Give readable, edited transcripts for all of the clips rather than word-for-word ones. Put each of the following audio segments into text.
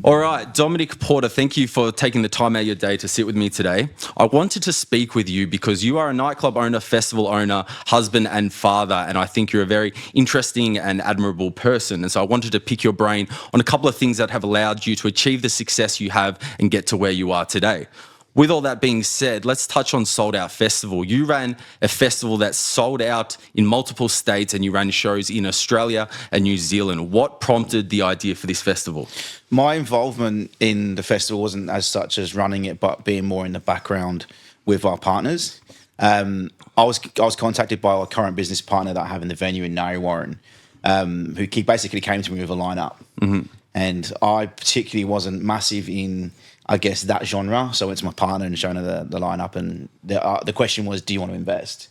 All right, Dominic Porter, thank you for taking the time out of your day to sit with me today. I wanted to speak with you because you are a nightclub owner, festival owner, husband and father, and I think you're a very interesting and admirable person. And so I wanted to pick your brain on a couple of things that have allowed you to achieve the success you have and get to where you are today. With all that being said, let's touch on Soldout Festival. You ran a festival that sold out in multiple states and you ran shows in Australia and New Zealand. What prompted the idea for this festival? My involvement in the festival wasn't as such as running it, but being more in the background with our partners. I was contacted by our current business partner that I have in the venue in Warren, who basically came to me with a lineup. Mm-hmm. And I particularly wasn't massive in, I guess, that genre. So I went to my partner and showing her the lineup, and the question was, "Do you want to invest?"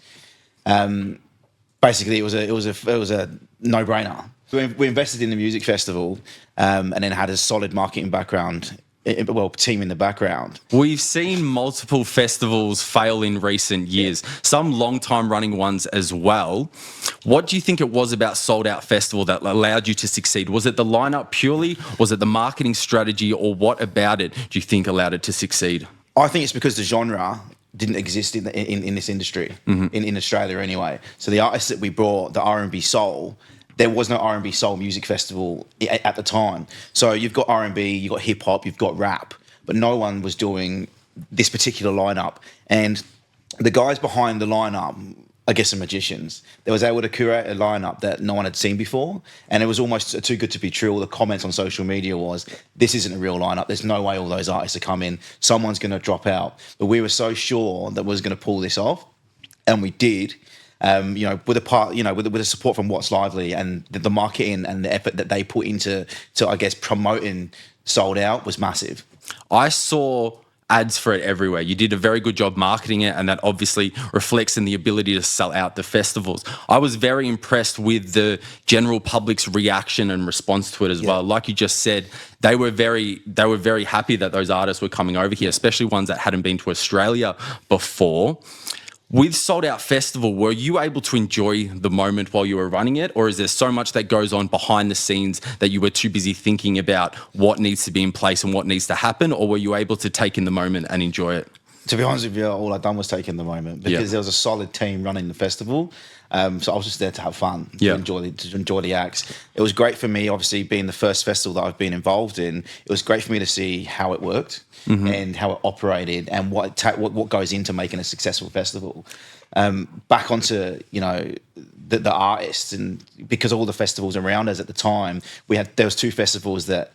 Basically, it was a no-brainer. We invested in the music festival, and then had a solid marketing background. Team in the background. We've seen multiple festivals fail in recent years, some long-time running ones as well. What do you think it was about Soldout Festival that allowed you to succeed? Was it the lineup purely? Was it the marketing strategy? Or what about it do you think allowed it to succeed? I think it's because the genre didn't exist in this industry, mm-hmm. in Australia anyway. So the artists that we brought, the R&B soul, there was no R&B soul music festival at the time. So you've got R&B, you've got hip hop, you've got rap, but no one was doing this particular lineup. And the guys behind the lineup, I guess, are magicians. They was able to curate a lineup that no one had seen before, and it was almost too good to be true. All the comments on social media was, "This isn't a real lineup. There's no way all those artists are coming. Someone's going to drop out." But we were so sure that we was going to pull this off, and we did. With the support from What's Lively and the marketing and the effort that they put into, I guess, promoting Sold Out was massive. I saw ads for it everywhere. You did a very good job marketing it, and that obviously reflects in the ability to sell out the festivals. I was very impressed with the general public's reaction and response to it as well. Like you just said, they were very happy that those artists were coming over here, especially ones that hadn't been to Australia before. With Soldout Festival, were you able to enjoy the moment while you were running it, or is there so much that goes on behind the scenes that you were too busy thinking about what needs to be in place and what needs to happen, or were you able to take in the moment and enjoy it? To be honest with you, all I've done was take in the moment because there was a solid team running the festival. So I was just there to have fun, to enjoy the acts. It was great for me, obviously, being the first festival that I've been involved in. It was great for me to see how it worked and how it operated and what goes into making a successful festival. Back onto, the artists, and because all the festivals around us at the time, there was two festivals that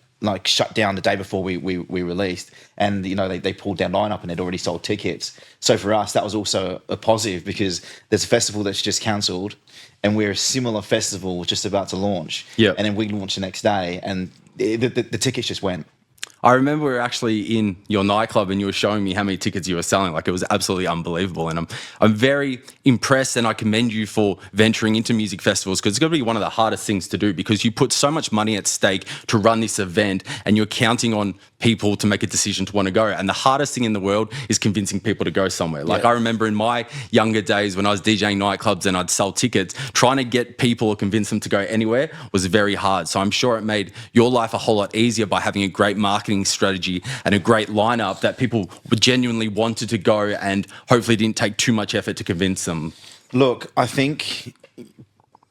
shut down the day before we released, and they pulled down lineup and they'd already sold tickets. So for us, that was also a positive because there's a festival that's just cancelled, and we're a similar festival just about to launch. Yeah, and then we launched the next day, and the tickets just went. I remember we were actually in your nightclub and you were showing me how many tickets you were selling. It was absolutely unbelievable. And I'm very impressed, and I commend you for venturing into music festivals because it's going to be one of the hardest things to do because you put so much money at stake to run this event and you're counting on people to make a decision to want to go. And the hardest thing in the world is convincing people to go somewhere. I remember in my younger days when I was DJing nightclubs and I'd sell tickets, trying to get people or convince them to go anywhere was very hard. So I'm sure it made your life a whole lot easier by having a great marketing strategy and a great lineup that people genuinely wanted to go and hopefully didn't take too much effort to convince them. Look, I think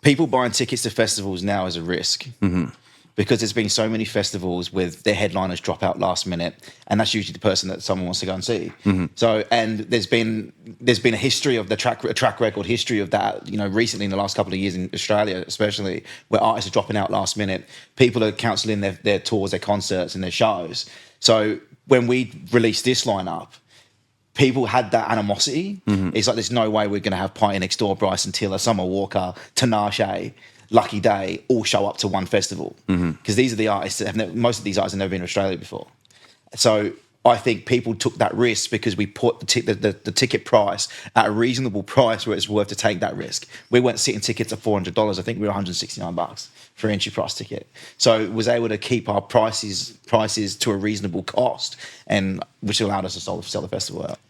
people buying tickets to festivals now is a risk. Mm-hmm. Because there's been so many festivals with their headliners drop out last minute, and that's usually the person that someone wants to go and see. Mm-hmm. So, and there's been a history of a track record history of that. Recently in the last couple of years in Australia, especially, where artists are dropping out last minute, people are cancelling their tours, their concerts, and their shows. So when we released this lineup, people had that animosity. Mm-hmm. It's like there's no way we're going to have Party Next Door, Bryson Tiller, Summer Walker, Tinashe, Lucky Day all show up to one festival because these are the artists that most of these artists have never been to Australia before. So I think people took that risk because we put the ticket price at a reasonable price where it's worth to take that risk. We weren't sitting tickets at $400. I think we were $169 for an entry price ticket. So it was able to keep our prices to a reasonable cost, and which allowed us to sell the festival out.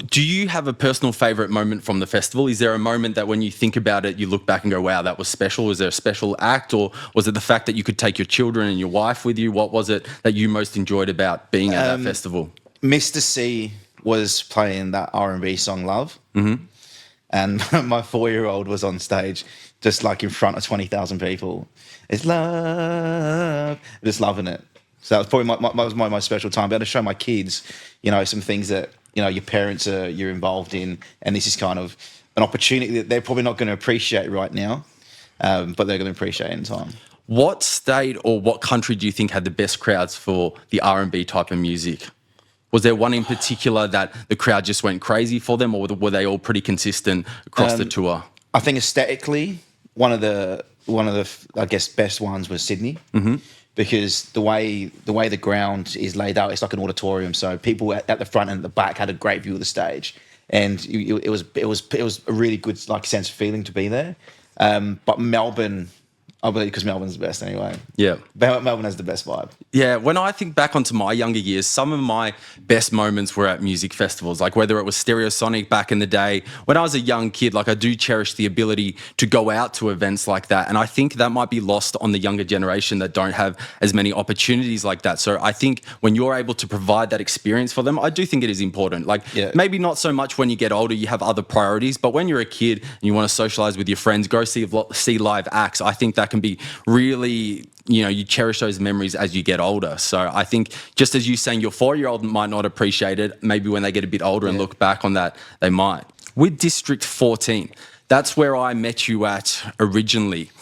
Do you have a personal favorite moment from the festival? Is there a moment that when you think about it, you look back and go, wow, that was special? Was there a special act, or was it the fact that you could take your children and your wife with you? What was it that you most enjoyed about being at that festival? Mr. C was playing that R&B song Love. Mm-hmm. And my 4-year-old was on stage just like in front of 20,000 people. It's love, just loving it. So that was probably my most special time. Being able to show my kids, some things that, your parents you're involved in. And this is kind of an opportunity that they're probably not going to appreciate right now, but they're going to appreciate in time. What state or what country do you think had the best crowds for the R&B type of music? Was there one in particular that the crowd just went crazy for them, or were they all pretty consistent across the tour? I think aesthetically, one of the I guess best ones was Sydney, because the way the ground is laid out, it's like an auditorium. So people at the front and at the back had a great view of the stage, and it was a really good sense of feeling to be there. But Melbourne, I believe, because Melbourne's the best anyway. Yeah. Melbourne has the best vibe. Yeah, when I think back onto my younger years, some of my best moments were at music festivals, like whether it was Stereosonic back in the day. When I was a young kid, I do cherish the ability to go out to events like that. And I think that might be lost on the younger generation that don't have as many opportunities like that. So I think when you're able to provide that experience for them, I do think it is important. Maybe not so much when you get older, you have other priorities, but when you're a kid and you want to socialize with your friends, go see live acts, I think that can be really, you cherish those memories as you get older. So I think just as you saying your 4-year-old might not appreciate it, maybe when they get a bit older and look back on that, they might. With District 14, that's where I met you at originally.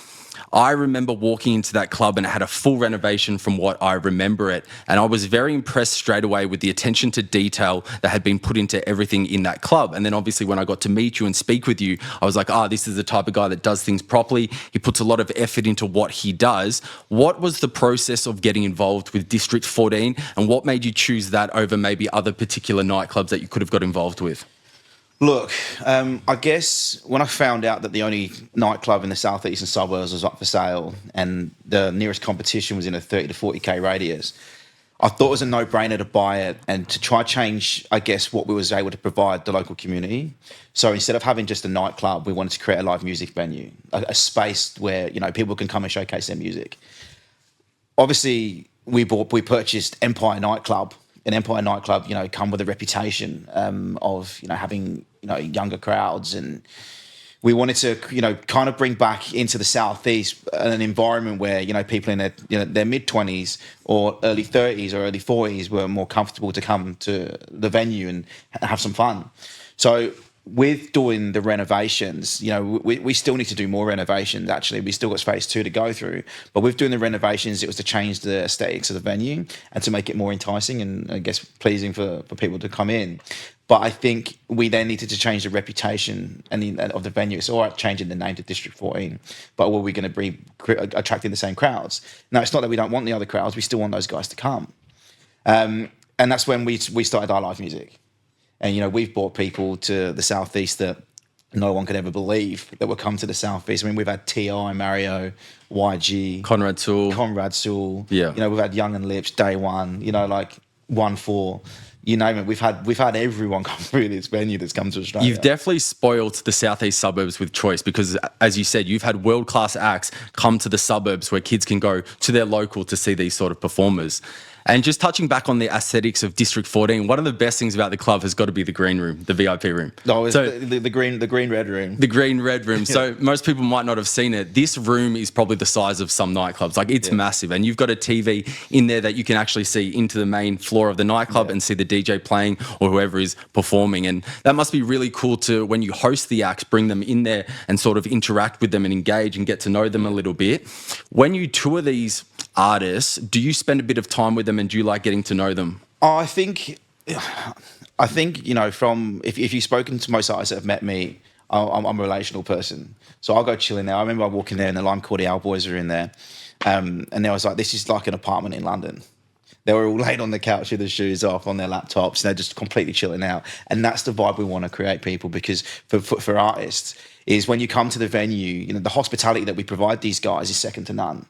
I remember walking into that club and it had a full renovation from what I remember it. And I was very impressed straight away with the attention to detail that had been put into everything in that club. And then obviously when I got to meet you and speak with you, I was like, this is the type of guy that does things properly. He puts a lot of effort into what he does. What was the process of getting involved with District 14, and what made you choose that over maybe other particular nightclubs that you could have got involved with? Look, I guess when I found out that the only nightclub in the southeastern suburbs was up for sale and the nearest competition was in a 30 to 40k radius, I thought it was a no-brainer to buy it and to try change, I guess, what we was able to provide the local community. So instead of having just a nightclub, we wanted to create a live music venue, a space where people can come and showcase their music. Obviously, we purchased Empire Nightclub. An Empire Nightclub, come with a reputation of having younger crowds, and we wanted to kind of bring back into the southeast an environment where people in their mid-20s or early 30s or early 40s were more comfortable to come to the venue and have some fun. So with doing the renovations, we still need to do more renovations. Actually, we still got phase 2 to go through. But with doing the renovations, it was to change the aesthetics of the venue and to make it more enticing and, I guess, pleasing for people to come in. But I think we then needed to change the reputation of the venue. It's all right changing the name to District 14, but were we going to be attracting the same crowds? Now, it's not that we don't want the other crowds. We still want those guys to come. And that's when we started our live music. And, we've brought people to the southeast that no one could ever believe that would come to the southeast. I mean, we've had T.I., Mario, YG, Conrad Sewell. Yeah. We've had Young and Lips, Day One, 1-4. You name it. We've had everyone come through this venue that's come to Australia. You've definitely spoiled the southeast suburbs with choice because, as you said, you've had world-class acts come to the suburbs where kids can go to their local to see these sort of performers. And just touching back on the aesthetics of District 14, one of the best things about the club has got to be the green room, the VIP room. Oh, so, the green-red room. The green-red room. So most people might not have seen it. This room is probably the size of some nightclubs. It's massive. And you've got a TV in there that you can actually see into the main floor of the nightclub and see the DJ playing or whoever is performing. And that must be really cool to, when you host the acts, bring them in there and sort of interact with them and engage and get to know them a little bit. When you tour these artists, do you spend a bit of time with them and do you like getting to know them? I think from if you've spoken to most artists that have met me, I'm a relational person, so I'll go chill in there. I remember I walk in there and the Lime Cordial boys are in there, and they was like, this is like an apartment in London. They were all laid on the couch with their shoes off on their laptops and they're just completely chilling out, and that's the vibe we want to create, people, because for artists is when you come to the venue, the hospitality that we provide these guys is second to none.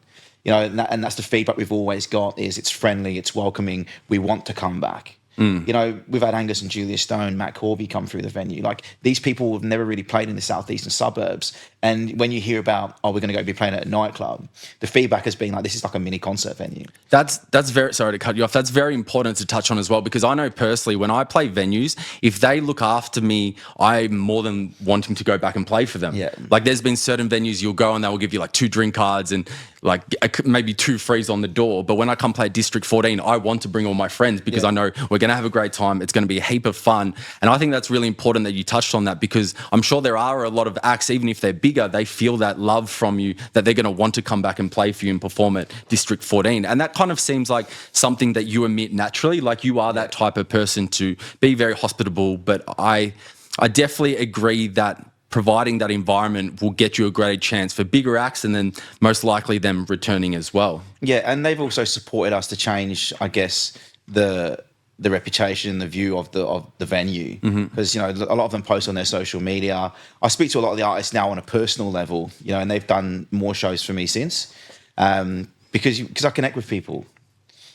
And that's the feedback we've always got, is it's friendly, it's welcoming, we want to come back. You know, we've had Angus and Julia Stone, Matt Corby come through the venue. Like, these people have never really played in the southeastern suburbs. And when you hear about, oh, we're going to go be playing at a nightclub, the feedback has been like, this is like a mini concert venue. That's very, sorry to cut you off. That's very important to touch on as well, because I know personally when I play venues, if they look after me, I'm more than wanting to go back and play for them. Yeah. Like, there's been certain venues you'll go and they will give you like 2 drink cards and like maybe 2 frees on the door. But when I come play District 14, I want to bring all my friends because I know we're going to have a great time. It's going to be a heap of fun. And I think that's really important that you touched on that, because I'm sure there are a lot of acts, even if they're bigger, they feel that love from you, that they're going to want to come back and play for you and perform at District 14. And that kind of seems like something that you emit naturally. Like, you are that type of person to be very hospitable. But I definitely agree that providing that environment will get you a great chance for bigger acts, and then most likely them returning as well. Yeah, and they've also supported us to change, I guess, the reputation, the view of the venue, because you know, a lot of them post on their social media. I speak to a lot of the artists now on a personal level, you know, and they've done more shows for me since, because I connect with people,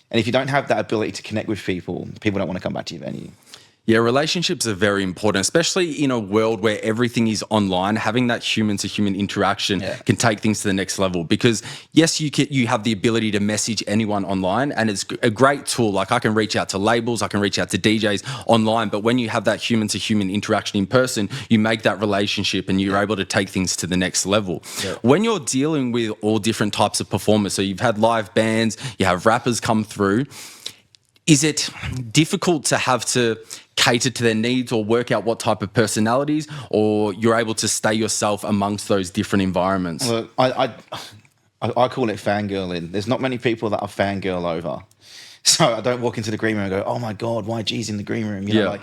and if you don't have that ability to connect with people, people don't want to come back to your venue. Yeah, relationships are very important, especially in a world where everything is online. Having that human-to-human interaction can take things to the next level. Because yes, you have the ability to message anyone online, and it's a great tool. Like, I can reach out to labels, I can reach out to DJs online, but when you have that human-to-human interaction in person, you make that relationship and you're able to take things to the next level. Yeah. When you're dealing with all different types of performers, so you've had live bands, you have rappers come through, is it difficult to have to cater to their needs or work out what type of personalities, or you're able to stay yourself amongst those different environments? Well, I call it fangirling. There's not many people that I fangirl over. So I don't walk into the green room and go, oh my God, why G's in the green room? You know, like,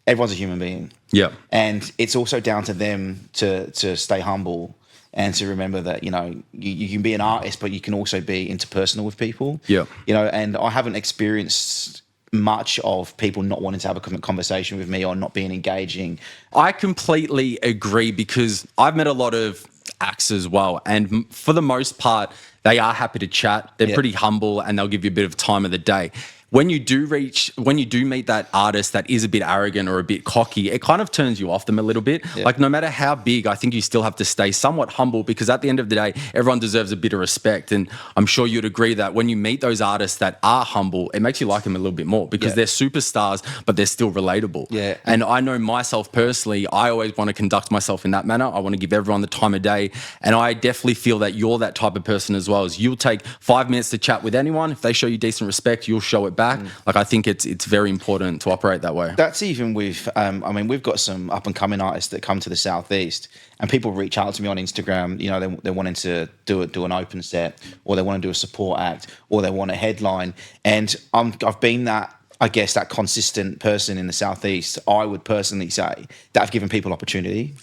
everyone's a human being. Yeah. And it's also down to them to stay humble and to remember that, you know, you can be an artist, but you can also be interpersonal with people. Yeah. You know, and I haven't experienced much of people not wanting to have a conversation with me or not being engaging. I completely agree, because I've met a lot of acts as well, and for the most part, they are happy to chat. They're pretty humble, and they'll give you a bit of time of the day. When you do meet that artist that is a bit arrogant or a bit cocky, it kind of turns you off them a little bit. Yeah. Like, no matter how big, I think you still have to stay somewhat humble, because at the end of the day, everyone deserves a bit of respect. And I'm sure you'd agree that when you meet those artists that are humble, it makes you like them a little bit more, because they're superstars, but they're still relatable. Yeah. And I know myself personally, I always want to conduct myself in that manner. I want to give everyone the time of day. And I definitely feel that you're that type of person as well. As you'll take 5 minutes to chat with anyone. If they show you decent respect, you'll show it back. Like, I think it's very important to operate that way. That's even with, I mean, we've got some up and coming artists that come to the Southeast, and people reach out to me on Instagram. You know, they're wanting to do an open set, or they want to do a support act, or they want a headline. And I've been that, I guess, that consistent person in the Southeast. I would personally say that I've given people opportunity,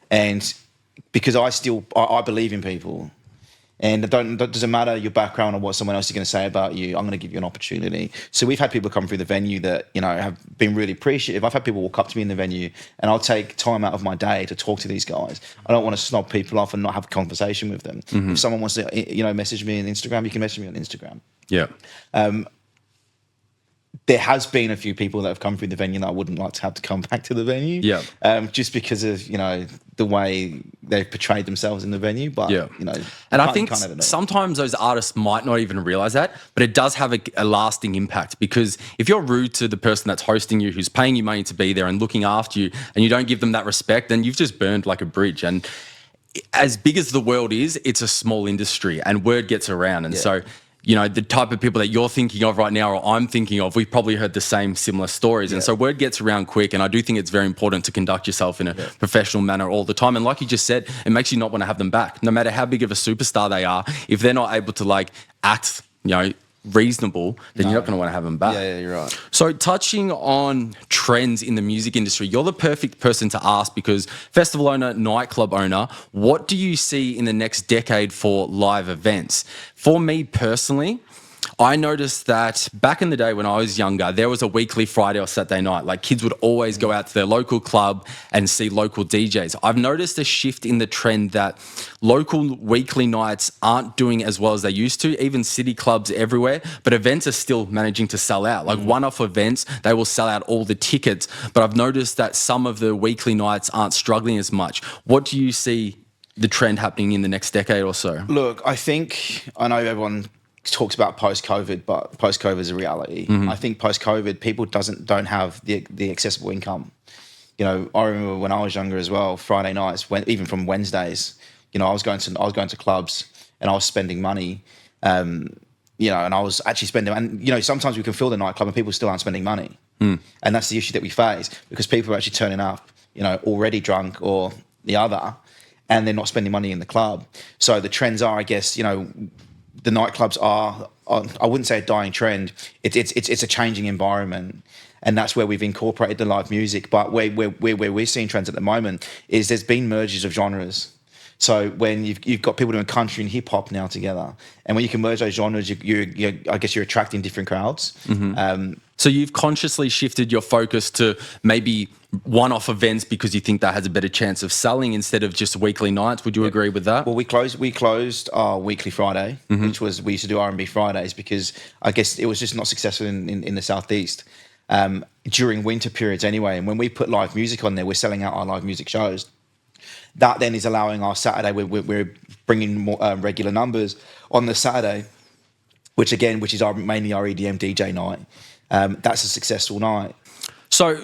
and because I believe in people. And it doesn't matter your background or what someone else is going to say about you. I'm going to give you an opportunity. So we've had people come through the venue that, you know, have been really appreciative. I've had people walk up to me in the venue, and I'll take time out of my day to talk to these guys. I don't want to snob people off and not have a conversation with them. If someone wants to, you know, message me on Instagram, you can message me on Instagram. Yeah. There has been a few people that have come through the venue that I wouldn't like to have to come back to the venue. Yeah. Just because of, you know, the way they've portrayed themselves in the venue. But, you know. And I think sometimes those artists might not even realize that, but it does have a lasting impact, because if you're rude to the person that's hosting you, who's paying you money to be there and looking after you, and you don't give them that respect, then you've just burned like a bridge. And as big as the world is, it's a small industry, and word gets around. And so, you know, the type of people that you're thinking of right now, or I'm thinking of, we've probably heard the same similar stories. And so word gets around quick. And I do think it's very important to conduct yourself in a professional manner all the time. And like you just said, it makes you not want to have them back. No matter how big of a superstar they are, if they're not able to like act, you know, reasonable, then you're not going to want to have them back. Yeah, you're right. So touching on trends in the music industry, you're the perfect person to ask, because festival owner, nightclub owner, what do you see in the next decade for live events? For me personally, I noticed that back in the day when I was younger, there was a weekly Friday or Saturday night. Like kids would always go out to their local club and see local DJs. I've noticed a shift in the trend that local weekly nights aren't doing as well as they used to, even city clubs everywhere, but events are still managing to sell out. Like one-off events, they will sell out all the tickets. But I've noticed that some of the weekly nights aren't struggling as much. What do you see the trend happening in the next decade or so? Look, I know everyone talks about post-COVID, but post-COVID is a reality. I think post-COVID, people don't have the accessible income. You know, I remember when I was younger as well, Friday nights, even from Wednesdays, you know, I was going to clubs and I was spending money. You know, and I was actually spending, and you know, sometimes we can fill the nightclub and people still aren't spending money, and that's the issue that we face because people are actually turning up, you know, already drunk or the other, and they're not spending money in the club. So the trends are, I guess, you know, the nightclubs are I wouldn't say a dying trend. It's a changing environment, and that's where we've incorporated the live music. But where we're seeing trends at the moment is there's been mergers of genres. So when you've got people doing country and hip hop now together, and when you can merge those genres, I guess you're attracting different crowds. So you've consciously shifted your focus to maybe one-off events because you think that has a better chance of selling instead of just weekly nights. Would you agree with that? Well, we closed our weekly Friday, which was we used to do R&B Fridays because I guess it was just not successful in the Southeast during winter periods anyway. And when we put live music on there, we're selling out our live music shows. That then is allowing our Saturday. We're bringing more regular numbers on the Saturday, which is mainly our EDM DJ night. That's a successful night. So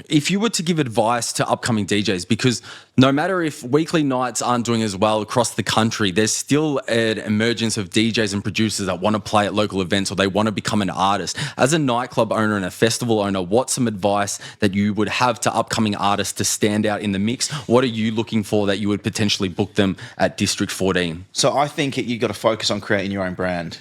if you were to give advice to upcoming DJs, because no matter if weekly nights aren't doing as well across the country, there's still an emergence of DJs and producers that want to play at local events or they want to become an artist. As a nightclub owner and a festival owner, what's some advice that you would have to upcoming artists to stand out in the mix? What are you looking for that you would potentially book them at District 14? So I think you've got to focus on creating your own brand.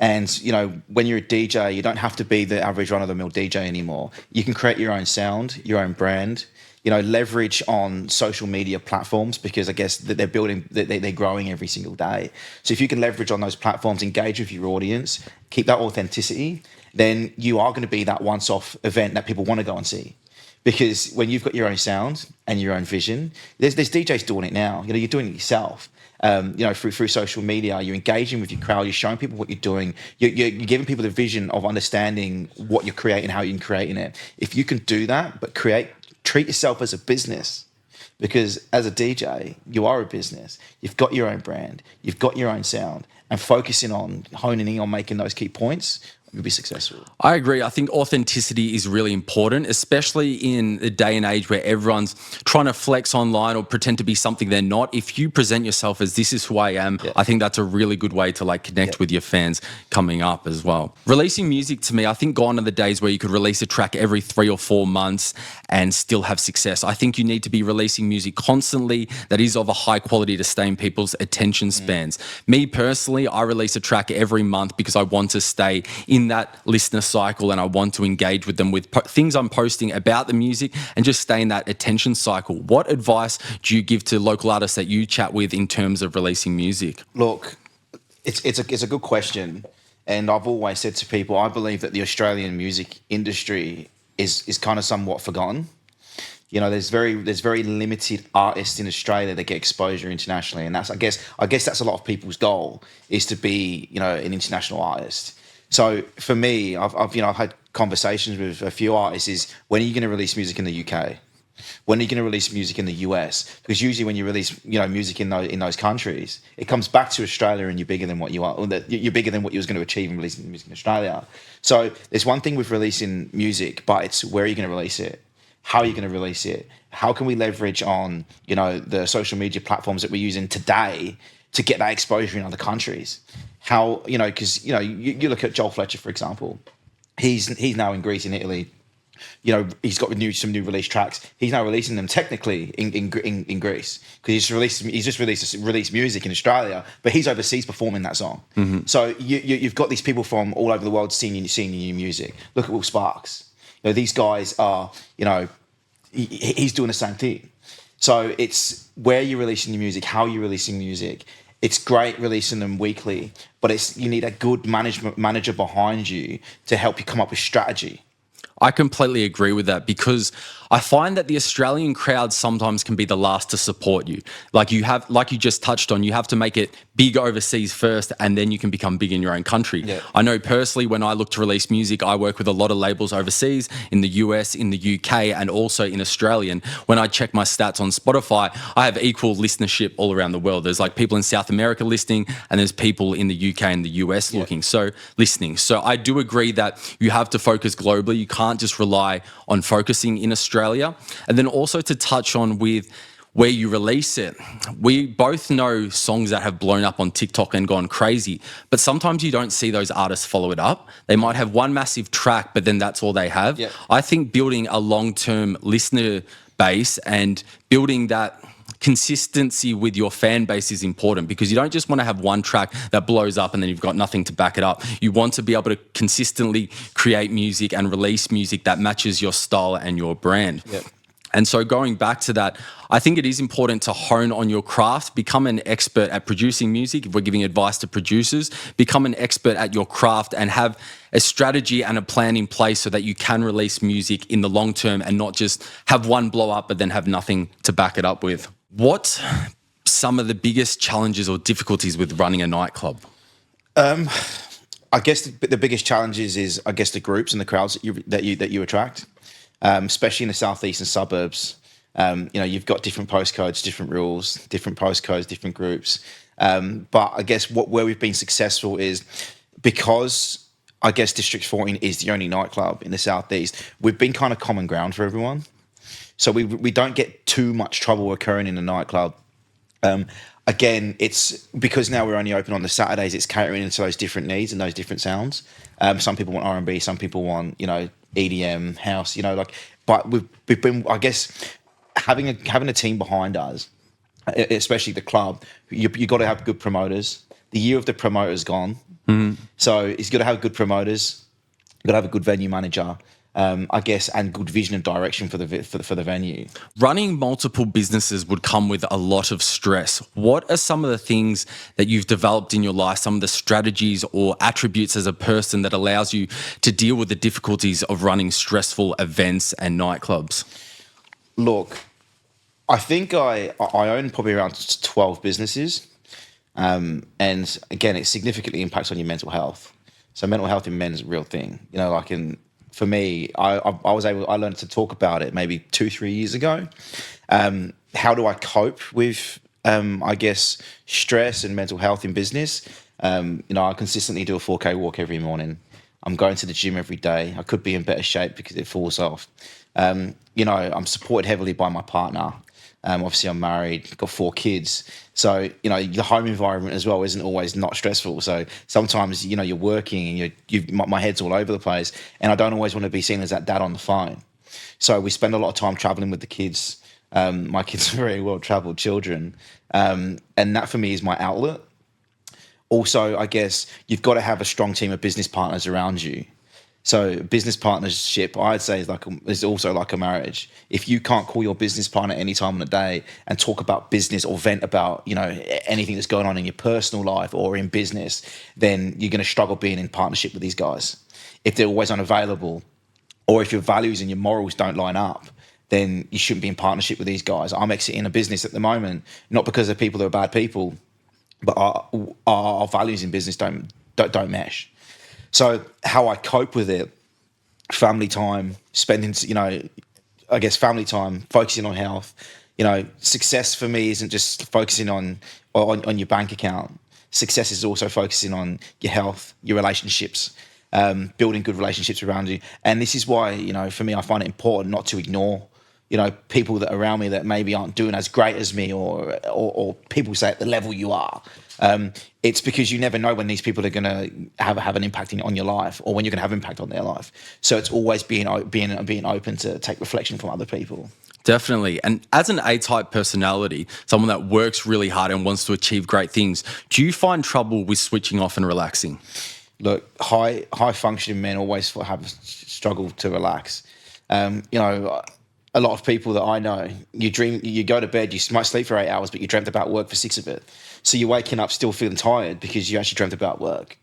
And, you know, when you're a DJ, you don't have to be the average run-of-the-mill DJ anymore. You can create your own sound, your own brand, you know, leverage on social media platforms because I guess that they're growing every single day. So if you can leverage on those platforms, engage with your audience, keep that authenticity, then you are going to be that once-off event that people want to go and see. Because when you've got your own sound and your own vision, there's DJs doing it now. You know, you're doing it yourself. You know, through social media, you're engaging with your crowd, you're showing people what you're doing, you're giving people the vision of understanding what you're creating, how you're creating it. If you can do that, but treat yourself as a business, because as a DJ, you are a business. You've got your own brand, you've got your own sound, and focusing on honing in on making those key points, you'll be successful. I agree. I think authenticity is really important, especially in the day and age where everyone's trying to flex online or pretend to be something they're not. If you present yourself as this is who I am, I think that's a really good way to like connect with your fans coming up as well. Releasing music to me, I think gone are the days where you could release a track every 3 or 4 months and still have success. I think you need to be releasing music constantly that is of a high quality to stay in people's attention spans. Me personally, I release a track every month because I want to stay in that listener cycle and I want to engage with them with things I'm posting about the music and just stay in that attention cycle. What advice do you give to local artists that you chat with in terms of releasing music? Look, it's a good question, and I've always said to people, I believe that the Australian music industry is kind of somewhat forgotten. You know, there's very limited artists in Australia that get exposure internationally, and that's I guess that's a lot of people's goal is to be, you know, an international artist. So for me, I've had conversations with a few artists. Is when are you going to release music in the UK? When are you going to release music in the US? Because usually when you release, you know, music in those countries, it comes back to Australia and you're bigger than what you are. Or you're bigger than what you was going to achieve in releasing music in Australia. So there's one thing with releasing music, but it's where are you going to release it? How are you going to release it? How can we leverage on, you know, the social media platforms that we're using today to get that exposure in other countries? How, you know, because, you know, you look at Joel Fletcher, for example. He's now in Greece, in Italy. You know, he's got some new release tracks. He's now releasing them technically in Greece because he's just released music in Australia, but he's overseas performing that song. So you've got these people from all over the world seeing your new music. Look at Will Sparks. You know, these guys are, you know, he's doing the same thing. So it's where you're releasing your music, how you're releasing music, it's great releasing them weekly, but you need a good manager behind you to help you come up with strategy. I completely agree with that, because I find that the Australian crowd sometimes can be the last to support you. Like you just touched on, you have to make it big overseas first, and then you can become big in your own country. Yeah. I know personally, when I look to release music, I work with a lot of labels overseas, in the US, in the UK, and also in Australia. And when I check my stats on Spotify, I have equal listenership all around the world. There's like people in South America listening, and there's people in the UK and the US listening. So I do agree that you have to focus globally. You can't just rely on focusing in Australia. And then also to touch on with where you release it. We both know songs that have blown up on TikTok and gone crazy, but sometimes you don't see those artists follow it up. They might have one massive track, but then that's all they have. Yep. I think building a long-term listener base and building that consistency with your fan base is important, because you don't just want to have one track that blows up and then you've got nothing to back it up. You want to be able to consistently create music and release music that matches your style and your brand. Yep. And so going back to that, I think it is important to hone on your craft, become an expert at producing music. If we're giving advice to producers, become an expert at your craft and have a strategy and a plan in place so that you can release music in the long term and not just have one blow up but then have nothing to back it up with. What some of the biggest challenges or difficulties with running a nightclub? I guess the biggest challenges is the groups and the crowds that you attract, especially in the southeastern suburbs. You've got different postcodes, different rules, different postcodes, different groups. But I guess where we've been successful is because I guess District 14 is the only nightclub in the southeast. We've been kind of common ground for everyone. So we don't get too much trouble occurring in the nightclub. Again, it's because now we're only open on the Saturdays. It's catering into those different needs and those different sounds. Some people want R&B, some people want EDM, house. But we've been, I guess, having a team behind us, especially the club. You got to have good promoters. The year of the promoter's gone, so it's got to have good promoters. You got to have a good venue manager. I guess, and good vision and direction for the venue. Running multiple businesses would come with a lot of stress. What are some of the things that you've developed in your life, some of the strategies or attributes as a person that allows you to deal with the difficulties of running stressful events and nightclubs? Look, I think I own probably around 12 businesses. And again, it significantly impacts on your mental health. So mental health in men is a real thing. For me, I learned to talk about it maybe 2-3 years ago. How do I cope with, I guess, stress and mental health in business? I consistently do a 4K walk every morning. I'm going to the gym every day. I could be in better shape because it falls off. I'm supported heavily by my partner. Obviously, I'm married, got 4 kids. So, the home environment as well isn't always not stressful. So sometimes, you're working and my head's all over the place, and I don't always want to be seen as that dad on the phone. So we spend a lot of time traveling with the kids. My kids are very well-traveled children. And that for me is my outlet. Also, I guess you've got to have a strong team of business partners around you. So business partnership, I'd say, is also like a marriage. If you can't call your business partner any time of the day and talk about business or vent about, anything that's going on in your personal life or in business, then you're going to struggle being in partnership with these guys. If they're always unavailable, or if your values and your morals don't line up, then you shouldn't be in partnership with these guys. I'm exiting a business at the moment, not because the people are bad people, but our values in business don't mesh. So how I cope with it, family time, spending, family time, focusing on health. Success for me isn't just focusing on your bank account. Success is also focusing on your health, your relationships, building good relationships around you. And this is why, for me, I find it important not to ignore, people that are around me that maybe aren't doing as great as me or people say at the level you are. It's because you never know when these people are going to have an impact on your life or when you're going to have impact on their life. So it's always being open to take reflection from other people. Definitely. And as an A-type personality, someone that works really hard and wants to achieve great things, do you find trouble with switching off and relaxing? Look, high functioning men always have struggled to relax. a lot of people that I know, you go to bed, you might sleep for 8 hours, but you dreamt about work for 6 of it. So you're waking up still feeling tired because you actually dreamt about work.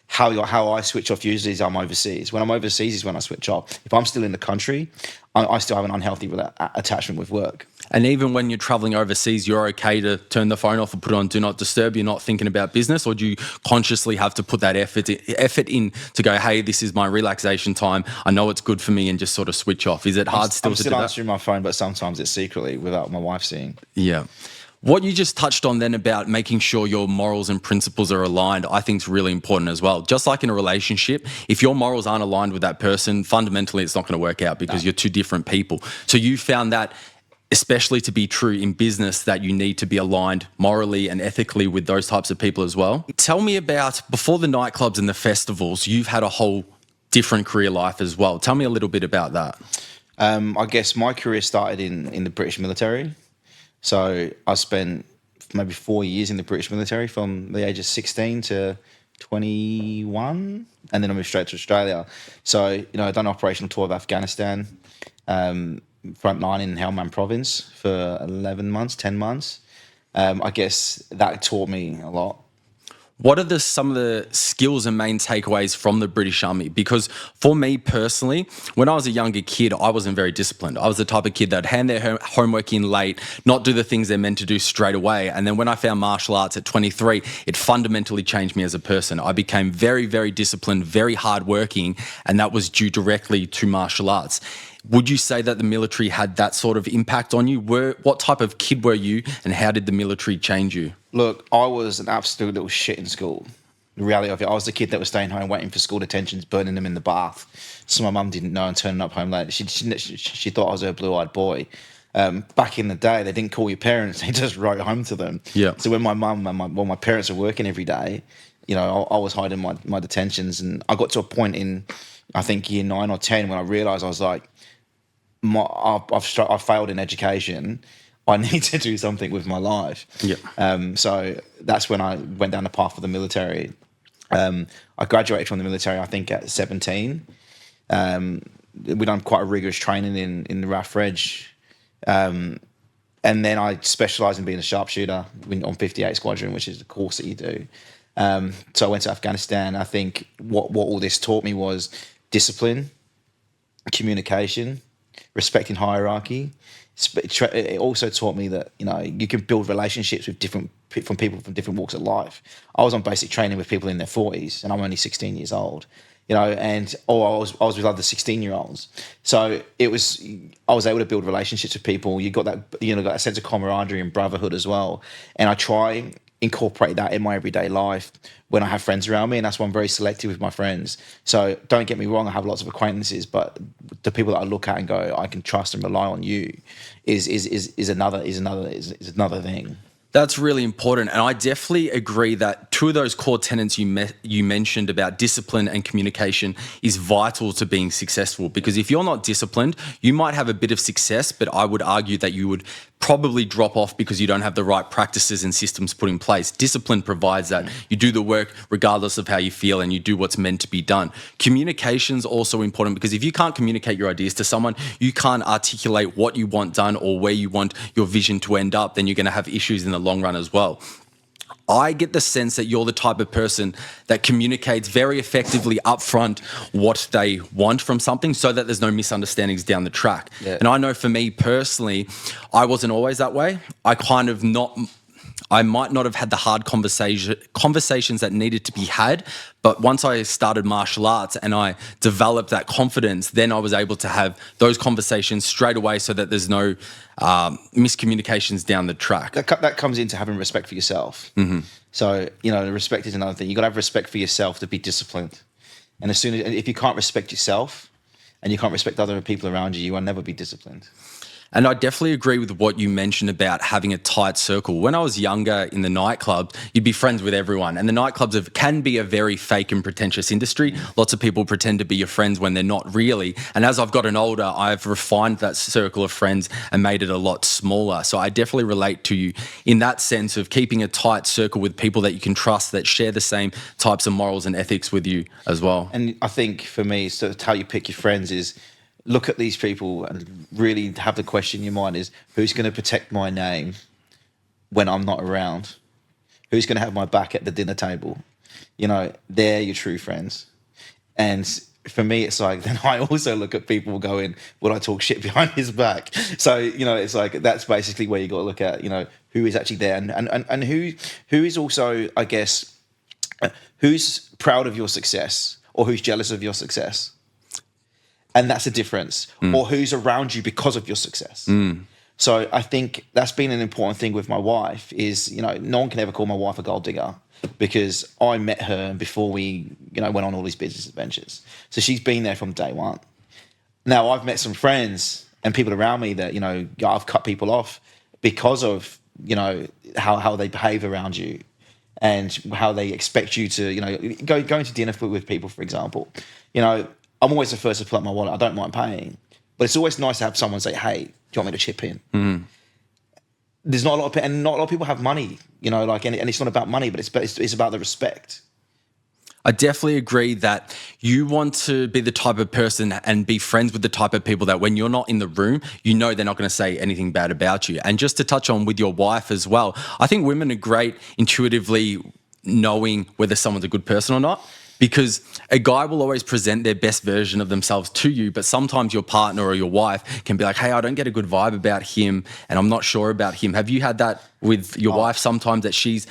How I switch off usually is I'm overseas. When I'm overseas is when I switch off. If I'm still in the country, I still have an unhealthy attachment with work. And even when you're traveling overseas, you're okay to turn the phone off or put it on Do Not Disturb. You're not thinking about business, or do you consciously have to put that effort in to go, hey, this is my relaxation time. I know it's good for me, and just sort of switch off. Is it hard still to do that? I'm still answering my phone, but sometimes it's secretly without my wife seeing. Yeah. What you just touched on then about making sure your morals and principles are aligned, I think is really important as well. Just like in a relationship, if your morals aren't aligned with that person, fundamentally it's not going to work out because you're two different people. So you found that especially to be true in business, that you need to be aligned morally and ethically with those types of people as well. Tell me about, before the nightclubs and the festivals, you've had a whole different career life as well. Tell me a little bit about that. I guess my career started in the British military. So I spent maybe 4 years in the British military from the age of 16 to 21, and then I moved straight to Australia. So, I've done an operational tour of Afghanistan, front line in Helmand province for 10 months. I guess that taught me a lot. What are some of the skills and main takeaways from the British Army? Because for me personally, when I was a younger kid, I wasn't very disciplined. I was the type of kid that'd hand their homework in late, not do the things they're meant to do straight away. And then when I found martial arts at 23, it fundamentally changed me as a person. I became very, very disciplined, very hardworking, and that was due directly to martial arts. Would you say that the military had that sort of impact on you? What type of kid were you, and how did the military change you? Look, I was an absolute little shit in school. The reality of it, I was the kid that was staying home waiting for school detentions, burning them in the bath. So my mum didn't know and turning up home late. She thought I was her blue-eyed boy. Back in the day, they didn't call your parents; they just wrote home to them. Yeah. So when my mum and my parents were working every day, I was hiding my detentions, and I got to a point in, I think, year 9 or 10 when I realised I was like, I've failed in education. I need to do something with my life. Yeah. So that's when I went down the path of the military. I graduated from the military, I think, at 17. We done quite a rigorous training in the RAF Reg. And then I specialised in being a sharpshooter on 58 Squadron, which is the course that you do. So I went to Afghanistan. I think what all this taught me was discipline, communication, respecting hierarchy. It also taught me that you can build relationships with people from different walks of life. I was on basic training with people in their 40s, and I'm only 16 years old. I was with other 16-year-olds. So I was able to build relationships with people. You got that sense of camaraderie and brotherhood as well. And I try incorporate that in my everyday life when I have friends around me, and that's why I'm very selective with my friends. So don't get me wrong, I have lots of acquaintances, but the people that I look at and go, I can trust and rely on you, is another thing. That's really important. And I definitely agree that two of those core tenets you mentioned about discipline and communication is vital to being successful. Because if you're not disciplined, you might have a bit of success, but I would argue that you would probably drop off because you don't have the right practices and systems put in place. Discipline provides that. You do the work regardless of how you feel, and you do what's meant to be done. Communication's also important, because if you can't communicate your ideas to someone, you can't articulate what you want done or where you want your vision to end up, then you're going to have issues in the long run as well. I get the sense that you're the type of person that communicates very effectively upfront what they want from something, so that there's no misunderstandings down the track. Yeah. And I know for me personally, I wasn't always that way. I might not have had the hard conversations that needed to be had, but once I started martial arts and I developed that confidence, then I was able to have those conversations straight away, so that there's no miscommunications down the track. That comes into having respect for yourself. Mm-hmm. So, respect is another thing. You've got to have respect for yourself to be disciplined. And if you can't respect yourself and you can't respect other people around you, you will never be disciplined. And I definitely agree with what you mentioned about having a tight circle. When I was younger in the nightclubs, you'd be friends with everyone. And the nightclubs can be a very fake and pretentious industry. Lots of people pretend to be your friends when they're not really. And as I've gotten older, I've refined that circle of friends and made it a lot smaller. So I definitely relate to you in that sense of keeping a tight circle with people that you can trust, that share the same types of morals and ethics with you as well. And I think for me, so how you pick your friends is, look at these people and really have the question in your mind is, who's going to protect my name when I'm not around? Who's going to have my back at the dinner table? You know, they're your true friends. And for me, it's like, then I also look at people going, would I talk shit behind his back? So, you know, it's like, that's basically where you got to look at, you know, who is actually there and who is also, I guess, who's proud of your success or who's jealous of your success. And that's the difference. Or who's around you because of your success. So I think that's been an important thing with my wife is, you know, no one can ever call my wife a gold digger because I met her before we, you know, went on all these business adventures. So she's been there from day one. Now I've met some friends and people around me that, you know, I've cut people off because of, you know, how they behave around you and how they expect you to, you know, going to dinner with people, for example. You know, I'm always the first to pull up my wallet. I don't mind paying. But it's always nice to have someone say, hey, do you want me to chip in? There's not a lot of, and not a lot of people have money, you know, like, and it's not about money, but it's about the respect. I definitely agree that you want to be the type of person and be friends with the type of people that when you're not in the room, you know they're not going to say anything bad about you. And just to touch on with your wife as well, I think women are great intuitively knowing whether someone's a good person or not. Because a guy will always present their best version of themselves to you, but sometimes your partner or your wife can be like, hey, I don't get a good vibe about him and I'm not sure about him. Have you had that with your wife sometimes, that she's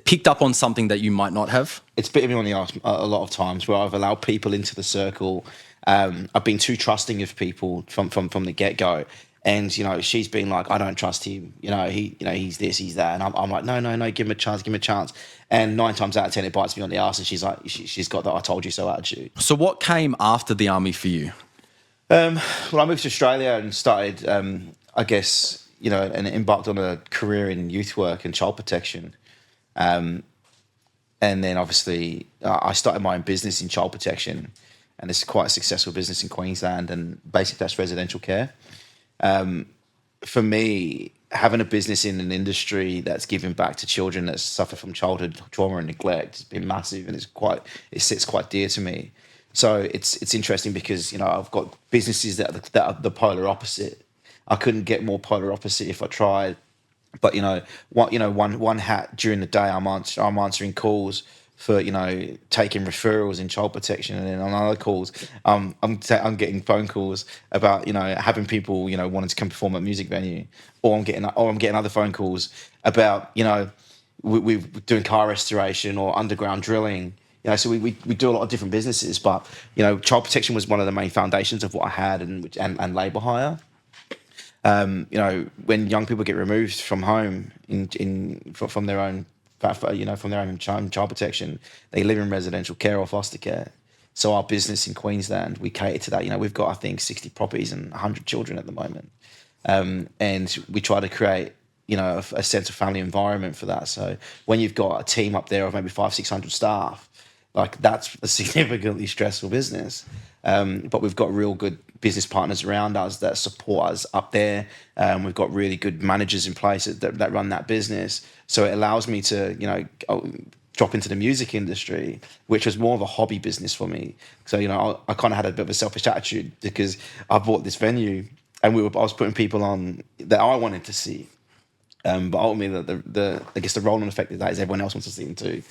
picked up on something that you might not have? It's bitten me on the arse a lot of times where I've allowed people into the circle. I've been too trusting of people from the get-go. And, you know, she's been like, I don't trust him. You know, he's this, he's that. And I'm like, no, give him a chance. And 9 times out of 10, it bites me on the ass. And she's like, she's got that I told you so attitude. So what came after the army for you? Well, I moved to Australia and started, I guess, you know, and embarked on a career in youth work and child protection. And then obviously I started my own business in child protection. And it's quite a successful business in Queensland. And basically that's residential care. For me, having a business in an industry that's giving back to children that suffer from childhood trauma and neglect has been massive, and it sits quite dear to me. So it's interesting because, you know, I've got businesses that are the polar opposite. I couldn't get more polar opposite if I tried. But one hat during the day, I'm answering calls for, you know, taking referrals in child protection, and then on other calls, I'm getting phone calls about, you know, having people, you know, wanting to come perform at a music venue, or I'm getting other phone calls about, you know, we're doing car restoration or underground drilling. You know, so we do a lot of different businesses, but, you know, child protection was one of the main foundations of what I had, and labour hire. You know, when young people get removed from home from their own, you know, from their own child protection, they live in residential care or foster care. So our business in Queensland, we cater to that. You know, we've got, I think, 60 properties and 100 children at the moment. And we try to create, you know, a sense of family environment for that. So when you've got a team up there of maybe 500-600 staff, like, that's a significantly stressful business. But we've got real good business partners around us that support us up there. We've got really good managers in place that run that business. So it allows me to, you know, drop into the music industry, which was more of a hobby business for me. So, you know, I kind of had a bit of a selfish attitude because I bought this venue and I was putting people on that I wanted to see. But ultimately, I guess the role and effect of that is everyone else wants to see them too.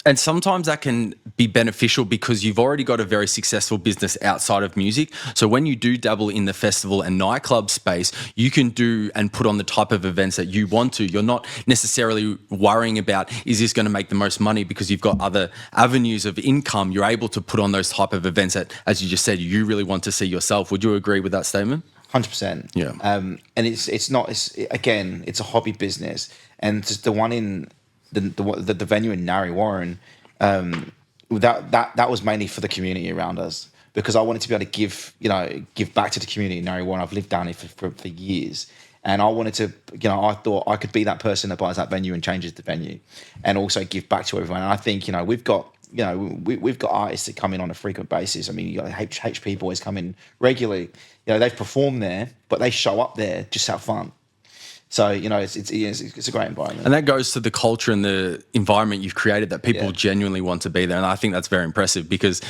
And sometimes that can be beneficial because you've already got a very successful business outside of music. So when you do dabble in the festival and nightclub space, you can do and put on the type of events that you want to. You're not necessarily worrying about, is this going to make the most money, because you've got other avenues of income. You're able to put on those type of events that, as you just said, you really want to see yourself. Would you agree with that statement? 100%. Yeah. And it's a hobby business. And just the one in the venue in Narre Warren, that was mainly for the community around us, because I wanted to be able to give back to the community in Narre Warren. I've lived down here for years, and I wanted to, you know, I thought I could be that person that buys that venue and changes the venue, and also give back to everyone. And I think, you know, we've got artists that come in on a frequent basis. I mean, you got HP boys come in regularly. You know, they've performed there, but they show up there just to have fun. So, it's a great environment. And that goes to the culture and the environment you've created that people genuinely want to be there. And I think that's very impressive because,